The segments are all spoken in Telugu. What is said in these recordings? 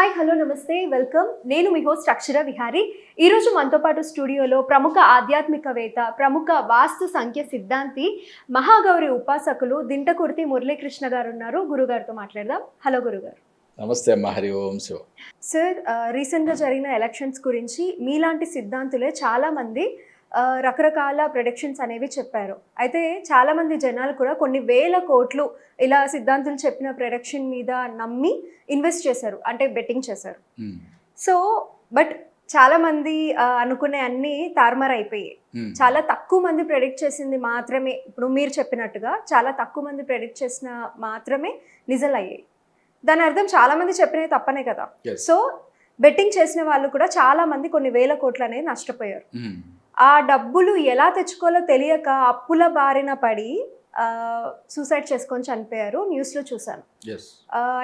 హాయ్ హలో నమస్తే వెల్కమ్. నేను మీ హోస్ట్ అక్షర విహారీ. ఈరోజు మనతో పాటు స్టూడియోలో ప్రముఖ ఆధ్యాత్మికవేత్త, ప్రముఖ వాస్తు సంఖ్య సిద్ధాంతి, మహాగౌరి ఉపాసకులు దింటకుర్తి మురళీకృష్ణ గారు ఉన్నారు. గురుగారితో మాట్లాడదాం. హలో గురుగారు. నమస్తే అమ్మ. హరి ఓం శివ. సార్, రీసెంట్గా జరిగిన ఎలక్షన్స్ గురించి మీలాంటి సిద్ధాంతులే చాలామంది రకరకాల ప్రొడిక్షన్స్ అనేవి చెప్పారు. అయితే చాలామంది జనాలు కూడా కొన్ని వేల కోట్లు ఇలా సిద్ధాంతులు చెప్పిన ప్రొడిక్షన్ మీద నమ్మి ఇన్వెస్ట్ చేశారు, అంటే బెట్టింగ్ చేశారు. సో బట్ చాలామంది అనుకునే అన్నీ తారుమారు అయిపోయాయి. చాలా తక్కువ మంది ప్రెడిక్ట్ చేసింది మాత్రమే, ఇప్పుడు మీరు చెప్పినట్టుగా చాలా తక్కువ మంది ప్రెడిక్ట్ చేసిన మాత్రమే నిజాలు అయ్యాయి. దాని అర్థం చాలామంది చెప్పినవి తప్పనే కదా. సో బెట్టింగ్ చేసిన వాళ్ళు కూడా చాలామంది కొన్ని వేల కోట్లు అనేది నష్టపోయారు. ఆ డబ్బులు ఎలా తెచ్చుకోవాలో తెలియక అప్పుల బారిన పడి సూసైడ్ చేసుకొని చనిపోయారు. న్యూస్లో చూశాను.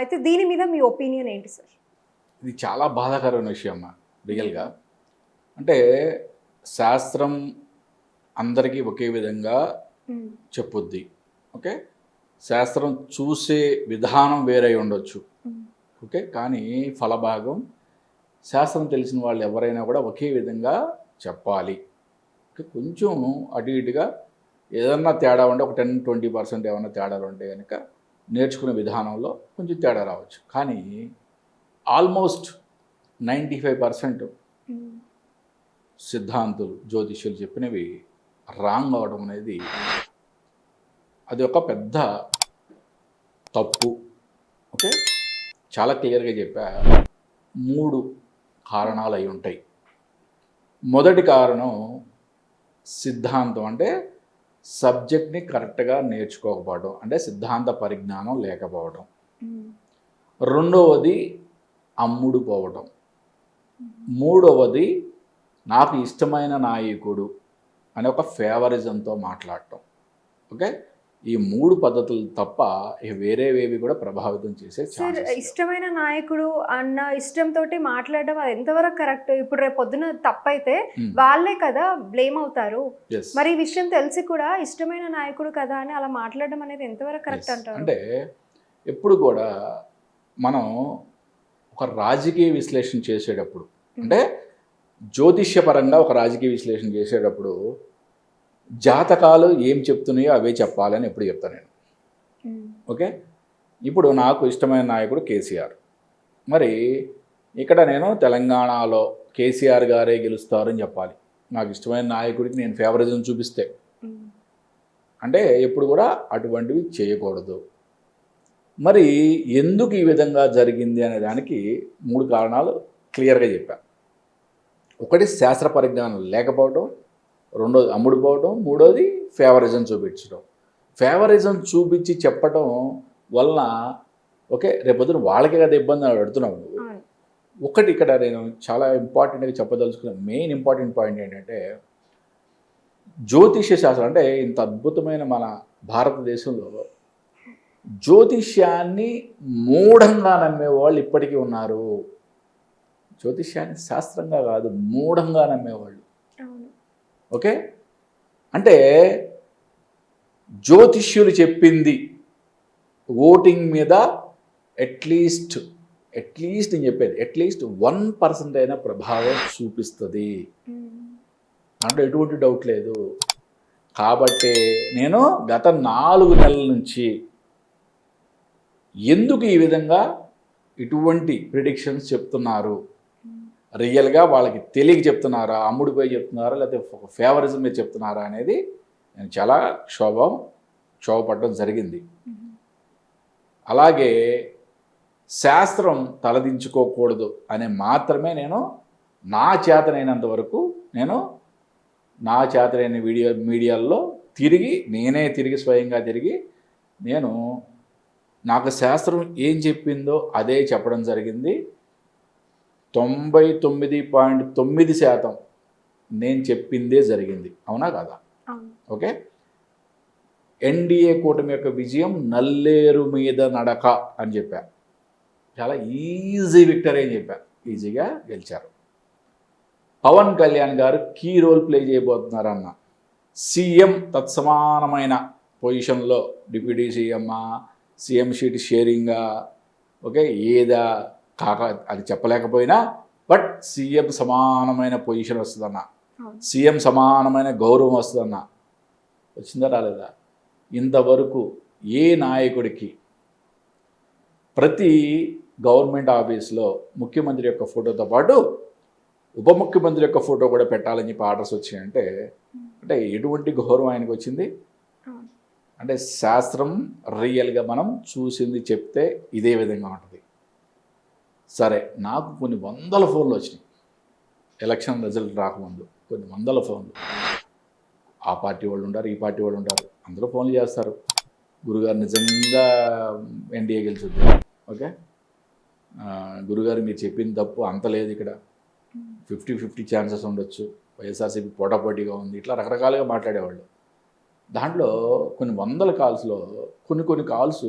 అయితే దీని మీద మీ ఒపీనియన్ ఏంటి సార్? ఇది చాలా బాధాకరమైన విషయం అమ్మా. రియల్గా అంటే శాస్త్రం అందరికీ ఒకే విధంగా చెప్పుద్ది. ఓకే, శాస్త్రం చూసే విధానం వేరే ఉండొచ్చు. ఓకే, కానీ ఫలభాగం శాస్త్రం తెలిసిన వాళ్ళు ఎవరైనా కూడా ఒకే విధంగా చెప్పాలి. కొంచెం అటు ఇటుగా ఏదన్నా తేడా ఉంటే ఒక 10-20% ఏమైనా తేడాలు ఉంటే కనుక నేర్చుకునే విధానంలో కొంచెం తేడా రావచ్చు. కానీ ఆల్మోస్ట్ 95% సిద్ధాంతులు, జ్యోతిష్యులు చెప్పినవి రాంగ్ అవడం అనేది అది ఒక పెద్ద తప్పు. ఓకే, చాలా క్లియర్గా చెప్పా. 3 కారణాలు అయి ఉంటాయి. మొదటి కారణం సిద్ధాంతం అంటే సబ్జెక్ట్ని కరెక్ట్గా నేర్చుకోకపోవడం, అంటే సిద్ధాంత పరిజ్ఞానం లేకపోవడం. రెండవది అమ్ముడు పోవడం. మూడవది నాకు ఇష్టమైన నాయకుడు అనే ఒక ఫేవరిజంతో మాట్లాడటం. ఓకే, ఈ 3 పద్ధతులు తప్ప వేరేవేవి కూడా ప్రభావితం చేసే సార్. ఇష్టమైన నాయకుడు అన్న ఇష్టంతో మాట్లాడడం అది ఎంతవరకు కరెక్ట్? ఇప్పుడు రేపు పొద్దున తప్పైతే వాళ్ళే కదా బ్లేమ్ అవుతారు. మరి ఈ విషయం తెలిసి కూడా ఇష్టమైన నాయకుడు కదా అని అలా మాట్లాడడం అనేది ఎంతవరకు కరెక్ట్ అంటారు? అంటే ఎప్పుడు కూడా మనం ఒక రాజకీయ విశ్లేషణ చేసేటప్పుడు, అంటే జ్యోతిష్యపరంగా ఒక రాజకీయ విశ్లేషణ చేసేటప్పుడు జాతకాలు ఏం చెప్తున్నాయో అవే చెప్పాలని ఎప్పుడు చెప్తాను నేను. ఓకే, ఇప్పుడు నాకు ఇష్టమైన నాయకుడు కేసీఆర్. మరి ఇక్కడ నేను తెలంగాణలో కేసీఆర్ గారే గెలుస్తారని చెప్పాలి. నాకు ఇష్టమైన నాయకుడికి నేను ఫేవరిజం చూపిస్తే, అంటే ఎప్పుడు కూడా అటువంటివి చేయకూడదు. మరి ఎందుకు ఈ విధంగా జరిగింది అనే దానికి 3 కారణాలు క్లియర్గా చెప్పాను. ఒకటి శాస్త్ర పరిజ్ఞానం లేకపోవడం, రెండోది అమ్ముడుపోవడం, మూడోది ఫేవరిజం చూపించడం. ఫేవరిజం చూపించి చెప్పడం వలన ఓకే రేపొద్దున వాళ్ళకే కదా ఇబ్బంది అని అడుగుతున్నావు నువ్వు. ఒకటి ఇక్కడ నేను చాలా ఇంపార్టెంట్గా చెప్పదలుచుకున్న మెయిన్ ఇంపార్టెంట్ పాయింట్ ఏంటంటే, జ్యోతిష్య శాస్త్రం అంటే ఇంత అద్భుతమైన మన భారతదేశంలో జ్యోతిష్యాన్ని మూఢంగా నమ్మేవాళ్ళు ఇప్పటికీ ఉన్నారు. జ్యోతిష్యాన్ని శాస్త్రంగా కాదు, మూఢంగా నమ్మేవాళ్ళు. ఓకే, అంటే జ్యోతిష్యులు చెప్పింది ఓటింగ్ మీద అట్లీస్ట్ నేను చెప్పేది అట్లీస్ట్ 1% అయినా ప్రభావం చూపిస్తుంది, అంటే ఎటువంటి డౌట్ లేదు. కాబట్టి నేను గత 4 నెలల నుంచి ఎందుకు ఈ విధంగా ఇటువంటి ప్రిడిక్షన్స్ చెప్తున్నారు, రియల్గా వాళ్ళకి తెలియక చెప్తున్నారా, అమ్ముడిపోయి చెప్తున్నారా, లేకపోతే ఫేవరిజం మీద చెప్తున్నారా అనేది నేను చాలా క్షోభపడడం జరిగింది. అలాగే శాస్త్రం తలదించుకోకూడదు అని మాత్రమే నేను నా చేతనైనంత వరకు నా చేతనైన మీడియాల్లో నేనే తిరిగి స్వయంగా నేను నాకు శాస్త్రం ఏం చెప్పిందో అదే చెప్పడం జరిగింది. 99.9% నేను చెప్పిందే జరిగింది. అవునా కాదా? ఓకే, ఎన్డీఏ కూటమి యొక్క విజయం నల్లేరు మీద నడక అని చెప్పా. చాలా ఈజీ విక్టరీ అని చెప్పా. ఈజీగా గెలిచారు. పవన్ కళ్యాణ్ గారు కీ రోల్ ప్లే చేయబోతున్నారన్న. సీఎం తత్సమానమైన పొజిషన్లో డిప్యూటీ సీఎం, సీఎం షీట్ షేరింగా, ఓకే ఏదా కాక అది చెప్పలేకపోయినా బట్ సీఎం సమానమైన పొజిషన్ వస్తుందన్న, అవును. సీఎం సమానమైన గౌరవం వస్తుందన్న. వచ్చిందా రాలేదా? ఇంతవరకు ఏ నాయకుడికి ప్రతి గవర్నమెంట్ ఆఫీస్లో ముఖ్యమంత్రి యొక్క ఫోటోతో పాటు ఉప ముఖ్యమంత్రి యొక్క ఫోటో కూడా పెట్టాలని చెప్పి ఆర్డర్స్ వచ్చాయంటే అంటే ఎటువంటి గౌరవం ఆయనకు వచ్చింది? అవును. అంటే శాస్త్రం రియల్గా మనం చూసింది చెప్తే ఇదే విధంగా ఉంటుంది. సరే, నాకు కొన్ని వందల ఫోన్లు వచ్చినాయి ఎలక్షన్ రిజల్ట్ రాకముందు, కొన్ని వందల ఫోన్లు. ఆ పార్టీ వాళ్ళు ఉంటారు, ఈ పార్టీ వాళ్ళు ఉంటారు, అందరూ ఫోన్లు చేస్తారు. గురుగారు నిజంగా ఎన్డీఏ గెలుచుద్ది, ఓకే, గురుగారు మీరు చెప్పింది తప్పు, అంత లేదు, ఇక్కడ 50-50 ఛాన్సెస్ ఉండొచ్చు, వైఎస్ఆర్సీపీ పోటాపోటీగా ఉంది, ఇట్లా రకరకాలుగా మాట్లాడేవాళ్ళు. దాంట్లో కొన్ని వందల కాల్స్లో కొన్ని కాల్స్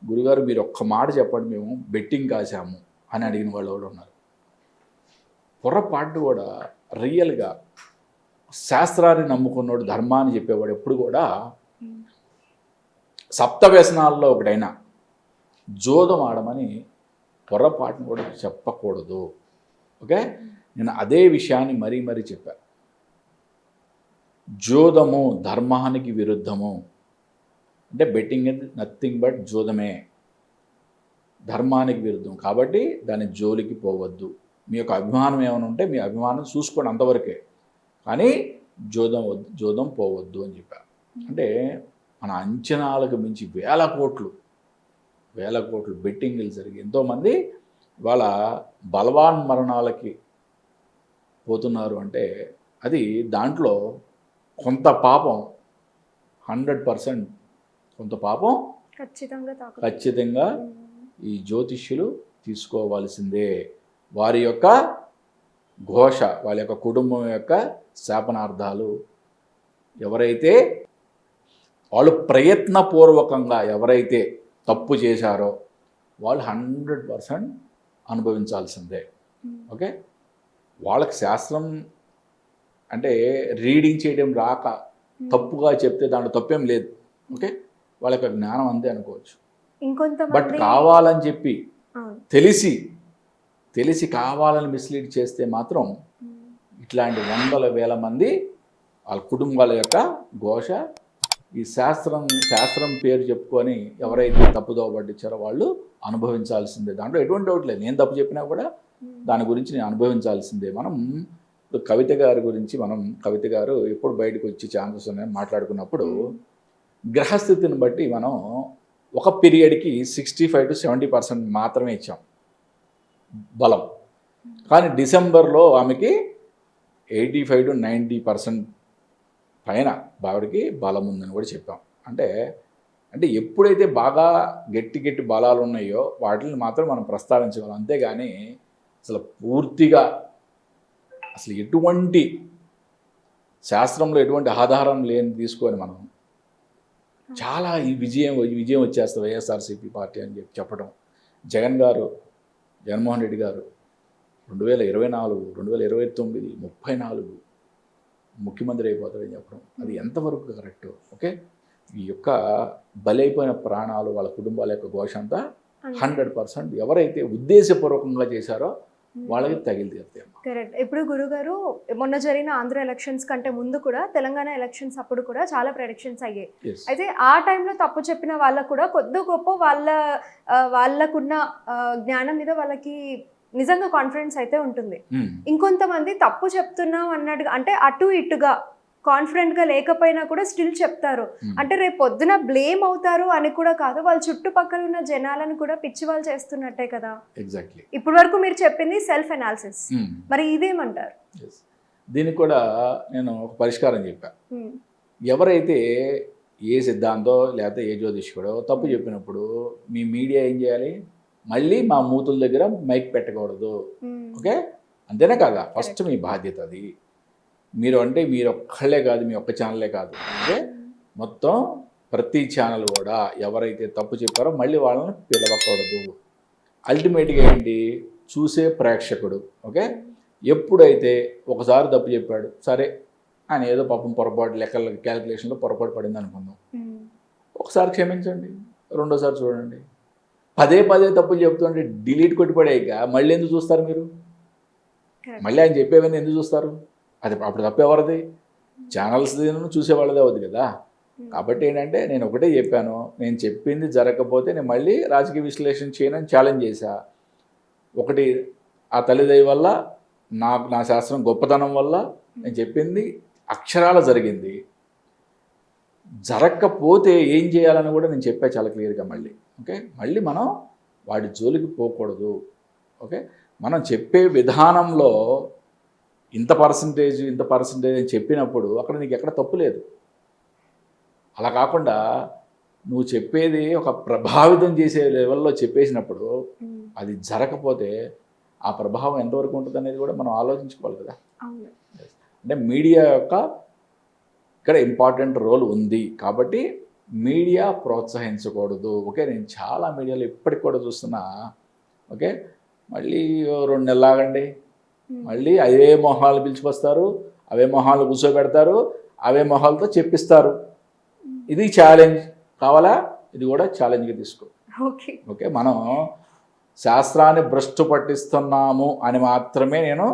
గురుగారు మీరు ఒక్క మాట చెప్పండి, మేము బెట్టింగ్ కాసాము అని అడిగిన వాళ్ళు కూడా ఉన్నారు. పొరపాటు కూడా రియల్గా శాస్త్రాన్ని నమ్ముకున్నాడు, ధర్మాన్ని చెప్పేవాడు ఎప్పుడు కూడా సప్త వ్యసనాల్లో ఒకటైనా జోదం ఆడమని పొరపాటును కూడా చెప్పకూడదు. ఓకే, నేను అదే విషయాన్ని మరీ చెప్పాను. జోదము ధర్మానికి విరుద్ధము. అంటే బెట్టింగ్ అనేది నథింగ్ బట్ జోదమే, ధర్మానికి విరుద్ధం. కాబట్టి దాని జోలికి పోవద్దు. మీ యొక్క అభిమానం ఏమైనా ఉంటే మీ అభిమానం చూసుకోండి, అంతవరకే, కానీ జోదం పోవద్దు అని చెప్పారు. అంటే మన అంచనాలకు మించి వేల కోట్లు బెట్టింగ్లు జరిగి ఎంతోమంది వాళ్ళ బలవాన్ మరణాలకి పోతున్నారు. అంటే అది దాంట్లో కొంత పాపం 100% కొంత పాపం ఖచ్చితంగా ఈ జ్యోతిష్యులు తీసుకోవాల్సిందే. వారి యొక్క ఘోష, వాళ్ళ యొక్క కుటుంబం యొక్క శాపనార్థాలు ఎవరైతే వాళ్ళు ప్రయత్నపూర్వకంగా ఎవరైతే తప్పు చేశారో వాళ్ళు 100% అనుభవించాల్సిందే. ఓకే, వాళ్ళకి శాస్త్రం అంటే రీడింగ్ చేయడం రాక తప్పుగా చెప్తే దాంట్లో తప్పేం లేదు. ఓకే, వాళ్ళ యొక్క జ్ఞానం అంతే అనుకోవచ్చు. బట్ కావాలని చెప్పి తెలిసి కావాలని మిస్లీడ్ చేస్తే మాత్రం ఇట్లాంటి వందల వేల మంది వాళ్ళ కుటుంబాల యొక్క ఘోష ఈ శాస్త్రం పేరు చెప్పుకొని ఎవరైతే తప్పుదోవ పట్టించారో వాళ్ళు అనుభవించాల్సిందే. దాంట్లో ఎటువంటి డౌట్ లేదు. నేను తప్పు చెప్పినా కూడా దాని గురించి నేను అనుభవించాల్సిందే. మనం ఇప్పుడు కవిత గారి గురించి కవిత గారు ఎప్పుడు బయటకు వచ్చి ఛాన్సెస్ ఉన్నాయని మాట్లాడుకున్నప్పుడు గ్రహస్థితిని బట్టి మనం ఒక పీరియడ్కి 65-70% మాత్రమే ఇచ్చాం బలం. కానీ డిసెంబర్లో ఆమెకి 85-90% పైన బావిడికి బలం ఉందని కూడా చెప్పాం. అంటే ఎప్పుడైతే బాగా గట్టి బలాలు ఉన్నాయో వాటిని మాత్రం మనం ప్రస్తావించగలం. అంతేగాని అసలు పూర్తిగా అసలు ఎటువంటి శాస్త్రంలో ఎటువంటి ఆధారం లేని తీసుకొని మనం చాలా ఈ విజయం వచ్చేస్తుంది వైఎస్ఆర్సీపీ పార్టీ అని చెప్పడం. జగన్మోహన్ రెడ్డి గారు 2024, 2029, 34 ముఖ్యమంత్రి అయిపోతాడని చెప్పడం అది ఎంతవరకు కరెక్ట్? ఓకే, ఈ యొక్క బలైపోయిన ప్రాణాలు వాళ్ళ కుటుంబాల యొక్క ఘోష అంతా 100% ఎవరైతే ఉద్దేశపూర్వకంగా చేశారో వాళ్ళకి తగిలి తీరుతాయి. కరెక్ట్. ఇప్పుడు గురుగారు మొన్న జరిగిన ఆంధ్ర ఎలక్షన్స్ కంటే ముందు కూడా తెలంగాణ ఎలక్షన్స్ అప్పుడు కూడా చాలా ప్రెడిక్షన్స్ అయ్యాయి. అయితే ఆ టైంలో తప్పు చెప్పిన వాళ్ళకు కూడా కొద్ది గొప్ప వాళ్ళకున్న జ్ఞానం మీద వాళ్ళకి నిజంగా కాన్ఫిడెన్స్ అయితే ఉంటుంది. ఇంకొంతమంది తప్పు చెప్తున్నాం అన్నట్టుగా అంటే అటు ఇటుగా కాన్ఫిడెంట్గా లేకపోయినా కూడా స్టిల్ చెప్తారు. అంటే రేపు పొద్దున బ్లేమ్ అవుతారు అని కూడా కాదు, వాళ్ళ చుట్టుపక్కల ఉన్న జనాలను కూడా పిచ్చి వాళ్ళు చేస్తున్నట్టే కదా. ఎగ్జాక్ట్లీ. ఇప్పటి వరకు మీరు చెప్పింది సెల్ఫ్ అనాలిసిస్, మరి ఇదేమంటారు? దీనికి కూడా నేను ఒక పరిష్కారం చెప్పా. ఎవరైతే ఏ సిద్ధాంతో లేకపోతే ఏ జ్యోతిష్కుడో తప్పు చెప్పినప్పుడు మీ మీడియా ఏం చేయాలి? మళ్ళీ మా మూతుల దగ్గర మైక్ పెట్టకూడదు. ఓకే, అంతేనా కాదా? ఫస్ట్ మీ బాధ్యత అది. మీరు ఒక్కళ్ళే కాదు, మీ ఒక్క ఛానలే కాదు, ఓకే, మొత్తం ప్రతి ఛానల్ కూడా ఎవరైతే తప్పు చెప్పారో మళ్ళీ వాళ్ళని పిలవకూడదు. అల్టిమేట్గా ఏంటి? చూసే ప్రేక్షకుడు. ఓకే, ఎప్పుడైతే ఒకసారి తప్పు చెప్పాడు, సరే ఆయన ఏదో పాపం పొరపాటు లెక్కల క్యాలిక్యులేషన్లో పొరపాటు పడింది అనుకుందాం, ఒకసారి క్షమించండి, రెండోసారి చూడండి, పదే పదే తప్పులు చెప్తుంటే డిలీట్ కొట్టిపడేయక మళ్ళీ ఎందుకు చూస్తారు మీరు? Correct. మళ్ళీ ఆయన చెప్పేవన్నీ ఎందుకు చూస్తారు? అది అప్పుడు తప్పెవరిది? ఛానల్స్ చూసేవాళ్ళదే అవుతుంది కదా. కాబట్టి ఏంటంటే నేను ఒకటే చెప్పాను, నేను చెప్పింది జరగకపోతే నేను మళ్ళీ రాజకీయ విశ్లేషణ చేయనని ఛాలెంజ్ చేశా. ఒకటి ఆ తల్లిదయ వల్ల, నా శాస్త్రం గొప్పతనం వల్ల నేను చెప్పింది అక్షరాల జరిగింది. జరగకపోతే ఏం చేయాలని కూడా నేను చెప్పా చాలా క్లియర్గా మళ్ళీ. ఓకే, మళ్ళీ మనం వాడి జోలికి పోకూడదు. ఓకే, మనం చెప్పే విధానంలో ఇంత పర్సంటేజ్ అని చెప్పినప్పుడు అక్కడ నీకు ఎక్కడ తప్పు లేదు. అలా కాకుండా నువ్వు చెప్పేది ఒక ప్రభావితం చేసే లెవెల్లో చెప్పేసినప్పుడు అది జరగకపోతే ఆ ప్రభావం ఎంతవరకు ఉంటుంది అనేది కూడా మనం ఆలోచించుకోవాలి కదా. అంటే మీడియా యొక్క ఇక్కడ ఇంపార్టెంట్ రోల్ ఉంది కాబట్టి మీడియా ప్రోత్సహించకూడదు. ఓకే, నేను చాలా మీడియాలో ఇప్పటికి కూడా చూస్తున్నా. ఓకే, మళ్ళీ 2 నెలలు ఆగండి, మళ్ళీ అవే మొహాలు పిలుచుకొస్తారు, అవే మొహాలు కూర్చోబెడతారు, అవే మొహాలతో చెప్పిస్తారు. ఇది ఛాలెంజ్ కావాలా? ఇది కూడా ఛాలెంజ్గా తీసుకో. ఓకే, మనం శాస్త్రాన్ని భ్రష్టు పట్టిస్తున్నాము అని మాత్రమే నేను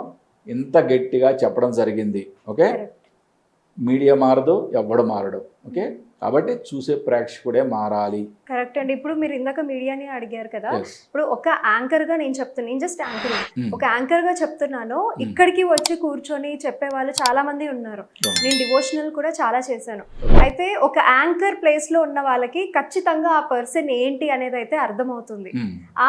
ఇంత గట్టిగా చెప్పడం జరిగింది. ఓకే, మీడియా మారదు, ఎవ్వడు మారడు. ఓకే, కాబట్టి చూసే ప్రేక్షకుడే మారాలి. కరెక్ట్ అండి. ఇప్పుడు మీరు ఇందాక మీడియాని అడిగారు కదా, ఇప్పుడు ఒక యాంకర్గా నేను చెప్తున్నాను, నేను జస్ట్ యాంకర్, ఒక యాంకర్గా చెప్తున్నాను. ఇక్కడికి వచ్చి కూర్చొని చెప్పే వాళ్ళు చాలా మంది ఉన్నారు. నేను డివోషనల్ కూడా చాలా చేశాను. అయితే ఒక యాంకర్ ప్లేస్లో ఉన్న వాళ్ళకి ఖచ్చితంగా ఆ పర్సన్ ఏంటి అనేది అయితే అర్థమవుతుంది.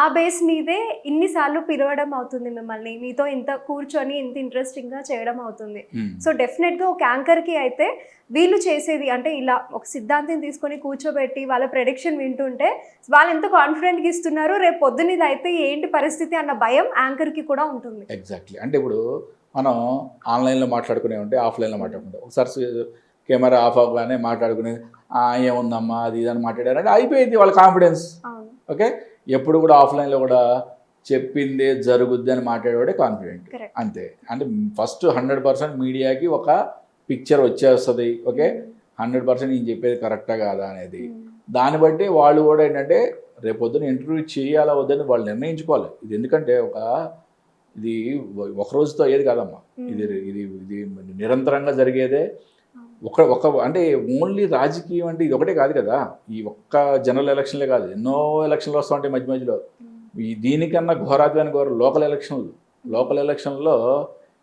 ఆ బేస్ మీదే ఇన్నిసార్లు పిలవడం అవుతుంది మిమ్మల్ని, మీతో ఇంత కూర్చొని ఇంత ఇంట్రెస్టింగ్గా చేయడం అవుతుంది. సో డెఫినెట్గా ఒక యాంకర్కి అయితే వీళ్ళు చేసేది అంటే ఇలా ఒక సిద్ధాంతం తీసుకొని కూర్చోబెట్టి వాళ్ళ ప్రెడిక్షన్ వింటుంటే వాళ్ళు ఎంత కాన్ఫిడెంట్గా ఇస్తున్నారు, రేపు పొద్దున ఇది అయితే ఏంటి పరిస్థితి అన్న భయం యాంకర్కి కూడా ఉంటుంది. ఎగ్జాక్ట్లీ. అంటే ఇప్పుడు మనం ఆన్లైన్లో మాట్లాడుకునే ఉంటే ఆఫ్లైన్లో మాట్లాడుకుంటాం. ఒకసారి కెమెరా ఆఫ్ అవ్వగానే మాట్లాడుకునేది ఏముందమ్మా అది ఇదని మాట్లాడారంటే అయిపోయింది వాళ్ళ కాన్ఫిడెన్స్. ఓకే, ఎప్పుడు కూడా ఆఫ్లైన్లో కూడా చెప్పిందే జరుగుద్ది అని మాట్లాడేవాడే కాన్ఫిడెంట్. అంతే. అంటే ఫస్ట్ 100% మీడియాకి ఒక పిక్చర్ వచ్చేస్తుంది. ఓకే, 100% నేను చెప్పేది కరెక్టా కాదా అనేది. దాన్ని బట్టి వాళ్ళు కూడా ఏంటంటే రేపొద్దున ఇంటర్వ్యూ చేయాలా వద్దని వాళ్ళు నిర్ణయించుకోవాలి. ఇది ఎందుకంటే ఇది ఒక రోజుతో అయ్యేది కాదమ్మా. ఇది నిరంతరంగా జరిగేదే. అంటే ఓన్లీ రాజకీయం అంటే ఇది ఒకటే కాదు కదా. ఈ ఒక్క జనరల్ ఎలక్షన్లే కాదు, ఎన్నో ఎలక్షన్లు వస్తూ ఉంటాయి మధ్యలో. దీనికన్నా ఘోరాతిని ఘోర లోకల్ ఎలక్షన్లో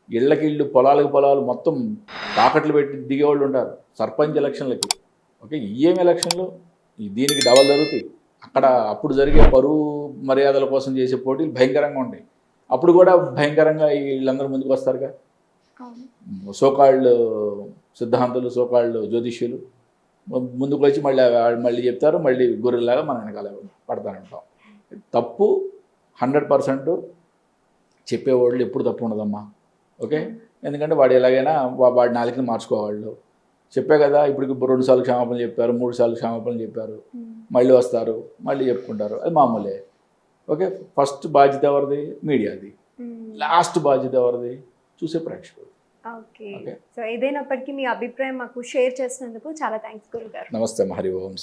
ఇళ్ళకి ఇళ్ళు పొలాలకు పొలాలు మొత్తం తాకట్లు పెట్టి దిగేవాళ్ళు ఉంటారు సర్పంచ్ ఎలక్షన్లకి. ఓకే, ఏం ఎలక్షన్లు దీనికి డబల్ జరుగుతాయి. అప్పుడు జరిగే పరువు మర్యాదల కోసం చేసే పోటీలు భయంకరంగా ఉంటాయి. అప్పుడు కూడా భయంకరంగా వీళ్ళందరూ ముందుకు వస్తారుగా. సోకాళ్ళు సిద్ధాంతులు, సోకాళ్ళు జ్యోతిష్యులు ముందుకు వచ్చి మళ్ళీ చెప్తారు, మళ్ళీ గొర్రెలాగా మన వెనకాల పడతానంటాం. తప్పు 100% చెప్పేవాళ్ళు ఎప్పుడు తప్పు ఉండదమ్మా. ఓకే, ఎందుకంటే వాడు ఎలాగైనా వాడి నాలుకని మార్చుకోవాళ్ళు. చెప్పే కదా, ఇప్పుడు 2 సార్లు క్షమాపణ చెప్పారు, 3 సార్లు క్షమాపణ చెప్పారు, మళ్ళీ వస్తారు, మళ్ళీ చెప్పుకుంటారు, అది మామూలే. ఓకే, ఫస్ట్ బాధ్యత ఎవరిది? మీడియాది. లాస్ట్ బాధ్యత ఎవరిది? చూసే ప్రేక్షకుడు. ఓకే, సో ఏదైనప్పటికీ మీ అభిప్రాయం మాకు షేర్ చేసినందుకు చాలా థ్యాంక్స్ గురుగారు. నమస్తే. హరి ఓం.